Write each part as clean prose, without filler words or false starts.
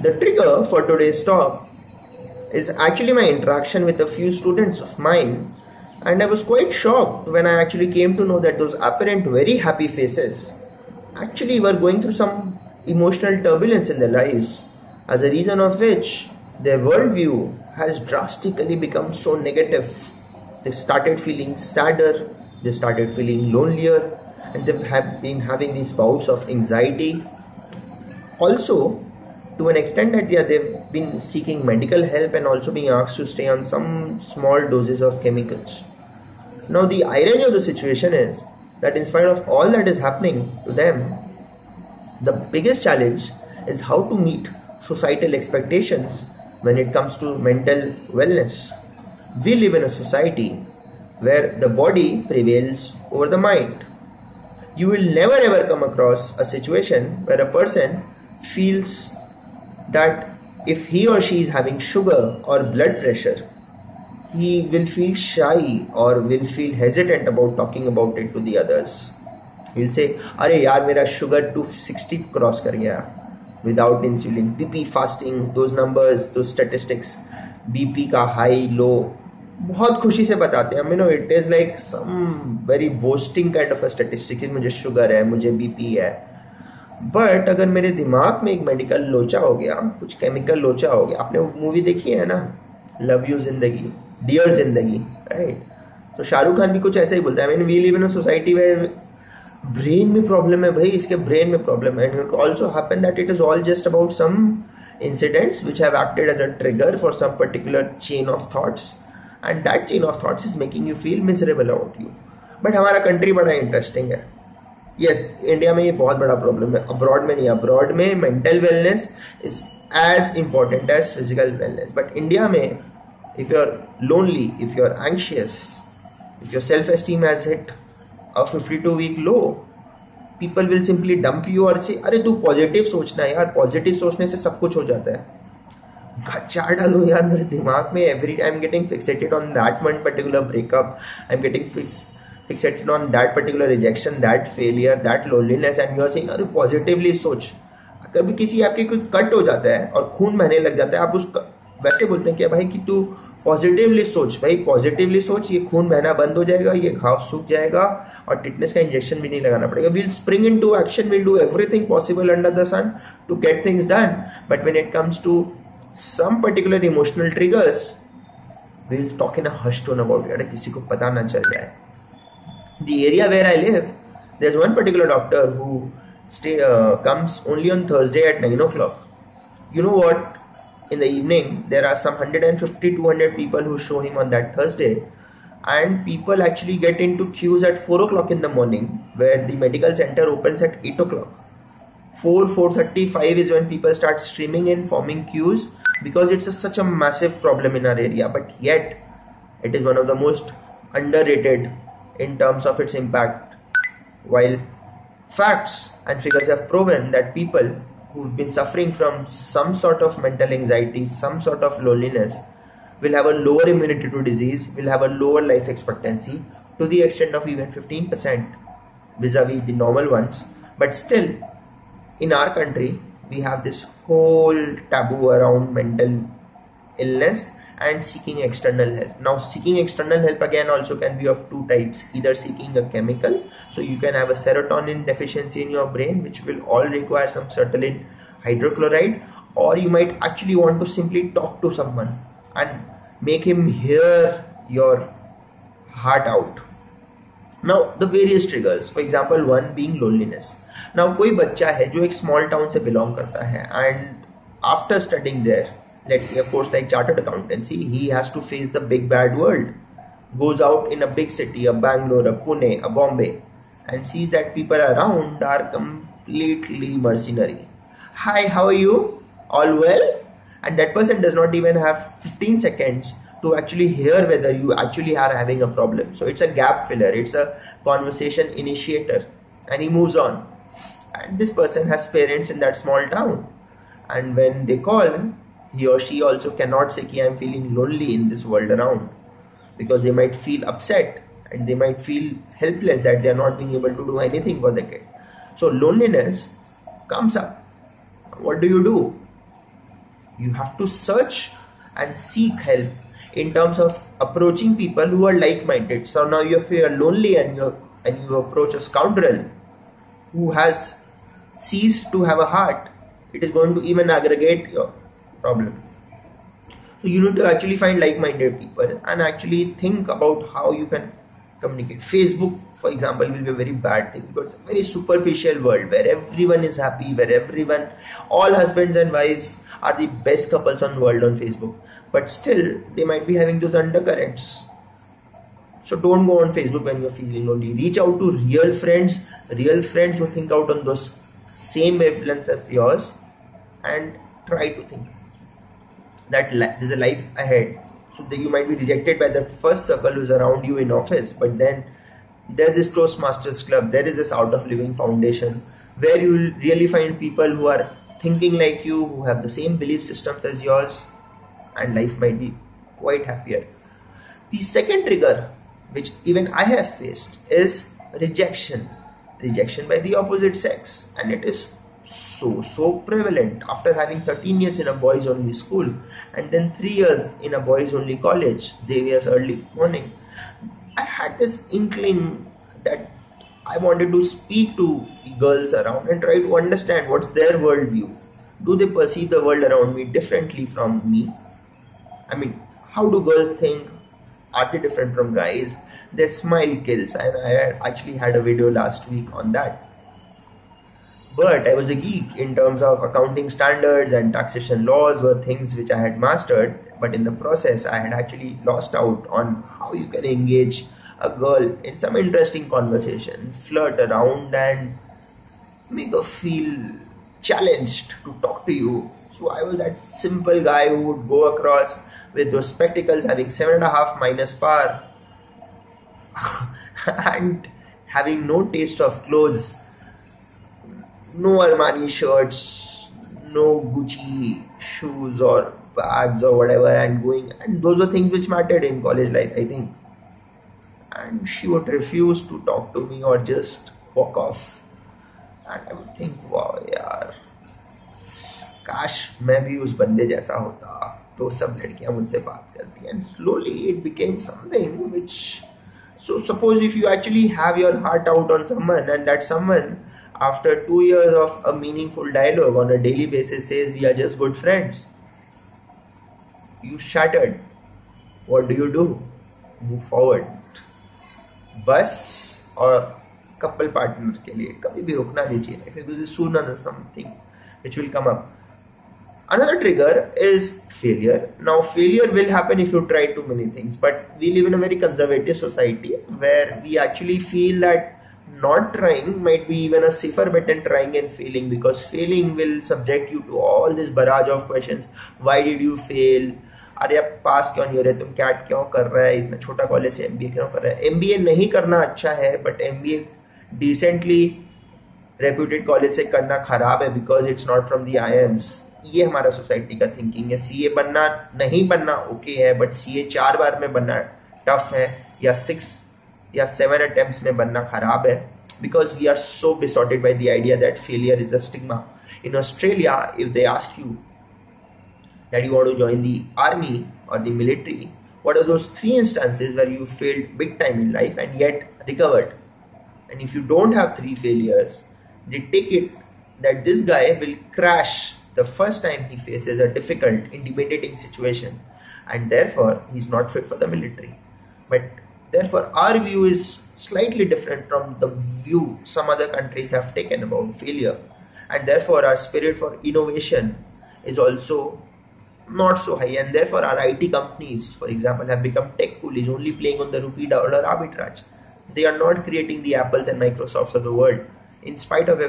The trigger for today's talk is actually my interaction with a few students of mine, and I was quite shocked when I actually came to know that those apparent very happy faces actually were going through some emotional turbulence in their lives, as a reason of which their worldview has drastically become so negative. They started feeling sadder, they started feeling lonelier, and they have been having these bouts of anxiety. Also, to an extent that they've been seeking medical help and also being asked to stay on some small doses of chemicals. Now, the irony of the situation is that in spite of all that is happening to them, the biggest challenge is how to meet societal expectations when it comes to mental wellness. We live in a society where the body prevails over the mind. You will never ever come across a situation where a person feels that if he or she is having sugar or blood pressure, he will feel shy or will feel hesitant about talking about it to the others. He'll say, "Arey yaar, mera sugar 260 cross kar gaya," without insulin. BP fasting, those numbers, those statistics, BP का high, low, बहुत खुशी से बताते हैं. It is like some very boasting kind of a statistic कि मुझे sugar है, मुझे BP है. बट अगर मेरे दिमाग में एक मेडिकल लोचा हो गया, कुछ केमिकल लोचा हो गया, आपने मूवी देखी है ना, love you Zindagi, dear Zindagi, right? तो शाहरुख खान भी कुछ ऐसा ही बोलता है. We live in a society where brain में प्रॉब्लम है भाई, इसके ब्रेन में प्रॉब्लम है. And it also happen that it is all just about some incidents which have acted as a trigger for some particular chain of thoughts, and that chain of thoughts is making you feel miserable about you. But हमारा country बड़ा interesting है. Yes, India में ये बहुत बड़ा problem है, abroad में नहीं. अब्रॉड में mental wellness is as important as physical wellness. But India में if you're lonely, if you're anxious, if your self-esteem has hit a 52-week low, people will simply dump you और say, अरे तू positive सोचना यार, positive सोचने से सब कुछ हो जाता है. खच्चा डालो यार मेरे दिमाग में. every time getting fixated on that one particular breakup, I'm getting fixated on that particular rejection, that failure, that loneliness, and you are saying अरे पॉजिटिवली सोच. कभी किसी आपके कोई कट हो जाता है और खून बहने लग जाता है, आप उस वैसे बोलते हैं कि भाई कि तू पॉजिटिवली सोच. भाई पॉजिटिवली सोच, ये खून बहना बंद हो जाएगा, ये घाव सूख जाएगा और टिटनेस का इंजेक्शन भी नहीं लगाना पड़ेगा. We'll spring into action, we'll do everything possible under the sun to get things done. But when it comes to some particular emotional triggers, we'll talk in a hush tone about it, किसी को पता ना चल जाए. The area where I live, there is one particular doctor who comes only on Thursday at 9 o'clock. You know what? In the evening, there are some 150-200 people who show him on that Thursday, and people actually get into queues at 4 o'clock in the morning, where the medical center opens at 8 o'clock. 4:35 is when people start streaming in, forming queues, because it's such a massive problem in our area. But yet, it is one of the most underrated in terms of its impact. While facts and figures have proven that people who've been suffering from some sort of mental anxiety, some sort of loneliness, will have a lower immunity to disease, will have a lower life expectancy to the extent of even 15% vis-a-vis the normal ones. But still, in our country, we have this whole taboo around mental illness and seeking external help. Now, seeking external help again also can be of two types. Either seeking a chemical, so you can have a serotonin deficiency in your brain, which will all require some sertraline hydrochloride, or you might actually want to simply talk to someone and make him hear your heart out. Now, the various triggers, for example, one being loneliness. Now, कोई बच्चा है जो एक small town से belong करता है, and after studying there, let's say a course like chartered accountancy, he has to face the big bad world, goes out in a big city, a Bangalore, a Pune, a Bombay, and sees that people around are completely mercenary. Hi, how are you? All well? And that person does not even have 15 seconds to actually hear whether you actually are having a problem. So it's a gap filler, it's a conversation initiator, and he moves on. And this person has parents in that small town, and when they call, he or she also cannot say कि I'm feeling lonely in this world around, because they might feel upset and they might feel helpless that they are not being able to do anything for the kid. So loneliness comes up. What do? You have to search and seek help in terms of approaching people who are like-minded. So now if you are lonely and you approach a scoundrel who has ceased to have a heart, it is going to even aggravate your problem. So you need to actually find like-minded people and actually think about how you can communicate. Facebook, for example, will be a very bad thing because it's a very superficial world where everyone is happy, where all husbands and wives are the best couples on the world on Facebook. But still, they might be having those undercurrents. So don't go on Facebook when you're feeling lonely. Reach out to real friends who think out on those same wavelengths as yours, and try to think that there's a life ahead. So that you might be rejected by that first circle who's around you in office, but then there's this Toastmasters club, there is this Art of Living Foundation, where you will really find people who are thinking like you, who have the same belief systems as yours, and life might be quite happier. The second trigger, which even I have faced, is rejection by the opposite sex, and it is so prevalent. After having 13 years in a boys only school and then 3 years in a boys only college, Xavier's early morning, I had this inkling that I wanted to speak to the girls around and try to understand what's their worldview. Do they perceive the world around me differently from me? I mean, how do girls think? Are they different from guys? Their smile kills, and I actually had a video last week on that. But I was a geek in terms of accounting standards and taxation laws were things which I had mastered, but in the process I had actually lost out on how you can engage a girl in some interesting conversation, flirt around and make her feel challenged to talk to you. So I was that simple guy who would go across with those spectacles having 7.5 minus par and having no taste of clothes, no Armani shirts, no Gucci shoes or bags or whatever, and those were things which mattered in college life, I think. And she would refuse to talk to me or just walk off, and I would think, wow यार, काश मैं भी उस बंदे जैसा होता तो सब लड़कियां मुझसे बात करती. And slowly it became something which, so suppose if you actually have your heart out on someone and that someone after 2 years of a meaningful dialogue on a daily basis says we are just good friends, you shattered. What do? Move forward. बस और couple partner के लिए कभी भी रुकना नहीं चाहिए, because sooner or something which will come up. Another trigger is failure. Now failure will happen if you try too many things, but we live in a very conservative society where we actually feel that not trying might be even a safer bet than trying and failing, because failing will subject you to all this barrage of questions. Why did you fail? अरे आप पास क्यों नहीं हो रहे, तुम cat क्यों कर रहा है, इतना छोटा कॉलेज से एमबीए क्यों कर रहा है. एमबीए नहीं करना अच्छा है, but MBA decently reputed college से करना खराब है because it's not from the IIMs. ये हमारा सोसाइटी का थिंकिंग है. सीए बनना नहीं बनना ओके है, बट सीए 4 बार में बनना टफ है, या 6 या 7 अटेम्प्ट्स में बनना खराब है, because we are so besotted by the idea that failure is a stigma. In Australia, if they ask you that you want to join the army or the military, what are those 3 instances where you failed big time in life and yet recovered? And if you don't have 3 failures, they take it that this guy will crash the first time he faces a difficult, intimidating situation, and therefore he's not fit for the military. But therefore our view is slightly different from the view some other countries have taken about failure, and therefore our spirit for innovation is also not so high, and therefore our IT companies, for example, have become tech coolies, only playing on the rupee-dollar arbitrage. They are not creating the Apples and Microsofts of the world, in spite of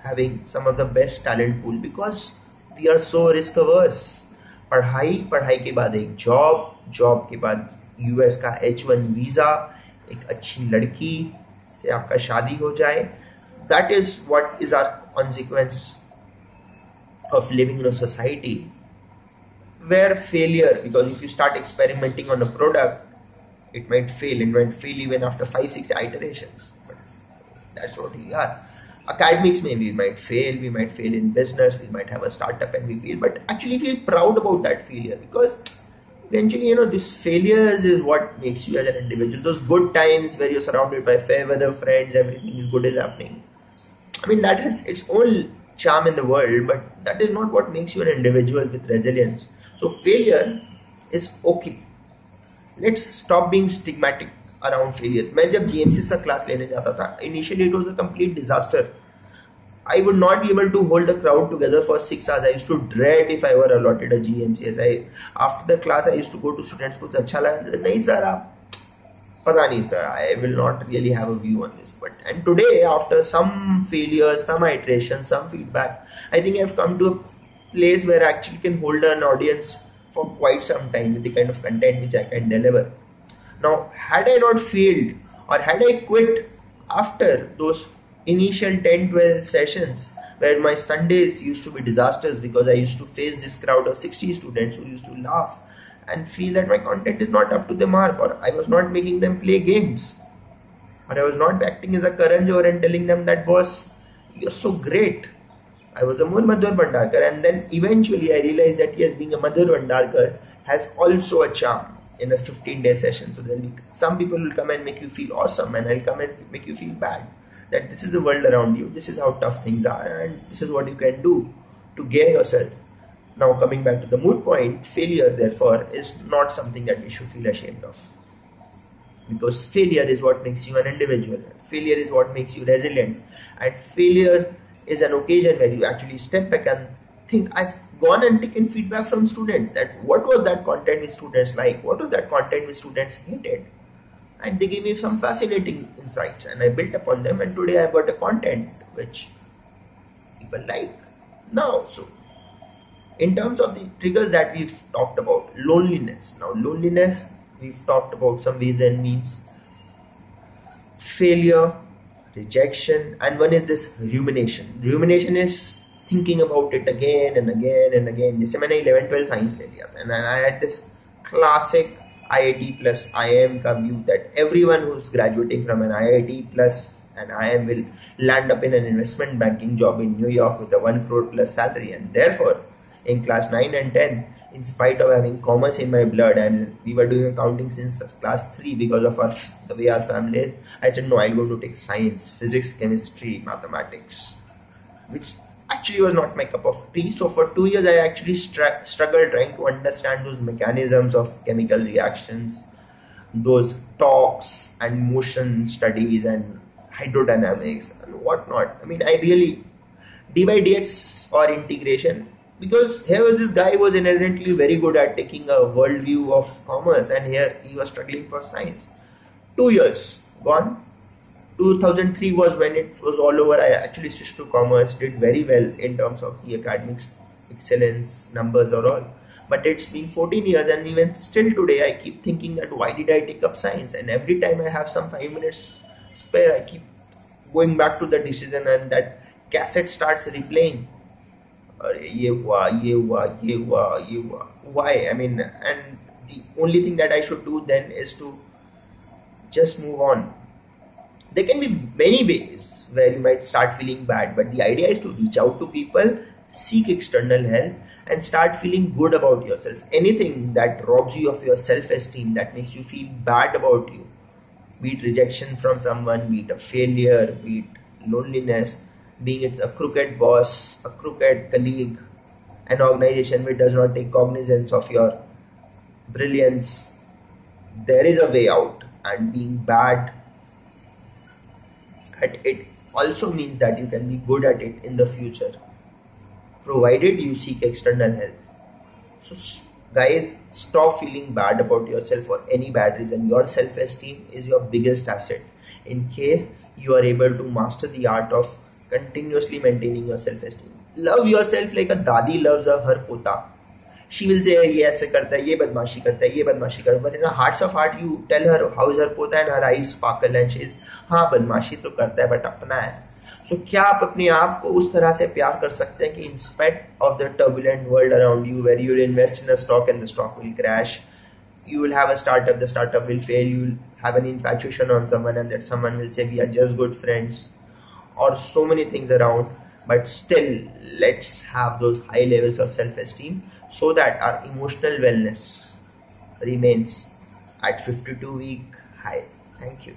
having some of the best talent pool, because we are so risk averse. पढ़ाई के बाद एक job के बाद US का H1 visa, एक अच्छी लड़की से आपका शादी हो जाए. That is what is our consequence of living in a society where failure, because if you start experimenting on a product, it might fail even after 5-6 iterations. But that's what we are. Academics, maybe we might fail in business, we might have a startup and we fail, but actually feel proud about that failure, because eventually, this failures is what makes you as an individual. Those good times where you're surrounded by fair weather friends, everything is good is happening. I mean, that has its own charm in the world, but that is not what makes you an individual with resilience. So failure is okay. Let's stop being stigmatic around failure. मैं जब GMC का class लेने जाता था, initially it was a complete disaster. I would not be able to hold a crowd together for 6 hours. I used to dread if I were allotted a GMC. After the class, I used to go to students. कुछ अच्छा लगा? नहीं sir, आप पता नहीं sir. I will not really have a view on this. And today, after some failures, some iteration, some feedback, I think I've come to a place where I actually can hold an audience for quite some time with the kind of content which I can deliver. Now, had I not failed, or had I quit after those initial 10-12 sessions where my Sundays used to be disasters because I used to face this crowd of 60 students who used to laugh and feel that my content is not up to the mark, or I was not making them play games, or I was not acting as a Karan Johar and telling them that, boss, you're so great. I was a more Madhur Bhandarkar, and then eventually I realized that yes, being a Madhur Bhandarkar has also a charm in a 15-day session. So some people will come and make you feel awesome, and I'll come and make you feel bad. That this is the world around you, this is how tough things are, and this is what you can do to gear yourself. Now coming back to the moot point, failure therefore is not something that we should feel ashamed of. Because failure is what makes you an individual. Failure is what makes you resilient. And failure is an occasion where you actually step back and think, I've gone and taken feedback from students, that what was that content which students liked, what was that content which students hated. And they gave me some fascinating insights, and I built upon them, and today I've got a content which people like. Now, so in terms of the triggers that we've talked about, loneliness. Now, loneliness, we've talked about some ways and means. Failure, rejection, and one is this rumination. Rumination is thinking about it again and again and again. जैसे मैंने 11-12 science ले लिया, and I had this classic IIT plus IIM का view that everyone who's graduating from an IIT plus an IIM will land up in an investment banking job in New York with a 1 crore plus salary, and therefore in class 9 and 10, in spite of having commerce in my blood, and we were doing accounting since class 3 because of the way our family is, I said no, I'll go to take science, physics, chemistry, mathematics, which actually was not my cup of tea. So for 2 years I actually struggled trying to understand those mechanisms of chemical reactions, those talks and motion studies and hydrodynamics and whatnot. I mean, I really d by dx or integration, because here was this guy who was inherently very good at taking a worldview of commerce, and here he was struggling for science. 2 years gone. 2003 was when it was all over. I actually switched to commerce, did very well in terms of the academics, excellence, numbers or all. But it's been 14 years, and even still today I keep thinking that why did I take up science? And every time I have some 5 minutes spare, I keep going back to the decision, and that cassette starts replaying. Why? I mean, and the only thing that I should do then is to just move on. There can be many ways where you might start feeling bad, but the idea is to reach out to people, seek external help, and start feeling good about yourself. Anything that robs you of your self-esteem, that makes you feel bad about you, be it rejection from someone, be it a failure, be it loneliness, being it a crooked boss, a crooked colleague, an organization which does not take cognizance of your brilliance, there is a way out, and being bad at it also means that you can be good at it in the future, provided you seek external help. So guys, stop feeling bad about yourself for any bad reason. Your self-esteem is your biggest asset. In case you are able to master the art of continuously maintaining your self-esteem. Love yourself like a dadi loves her pota. She will say, ये ऐसे करता है, ये बदमाशी करता है, ये बदमाशी करता है. But in the hearts of heart, you tell her how is her pota, and her eyes sparkle and she is, हाँ बदमाशी तो करता है but अपना है. So क्या आप अपने आप को उस तरह से प्यार कर सकते हैं कि in spite of the turbulent world around you, where you will invest in a stock and the stock will crash, you will have a startup, the startup will fail, you will have an infatuation on someone, and that someone will say we are just good friends, or so many things around, but still let's have those high levels of self-esteem so that our emotional wellness remains at 52-week high. Thank you.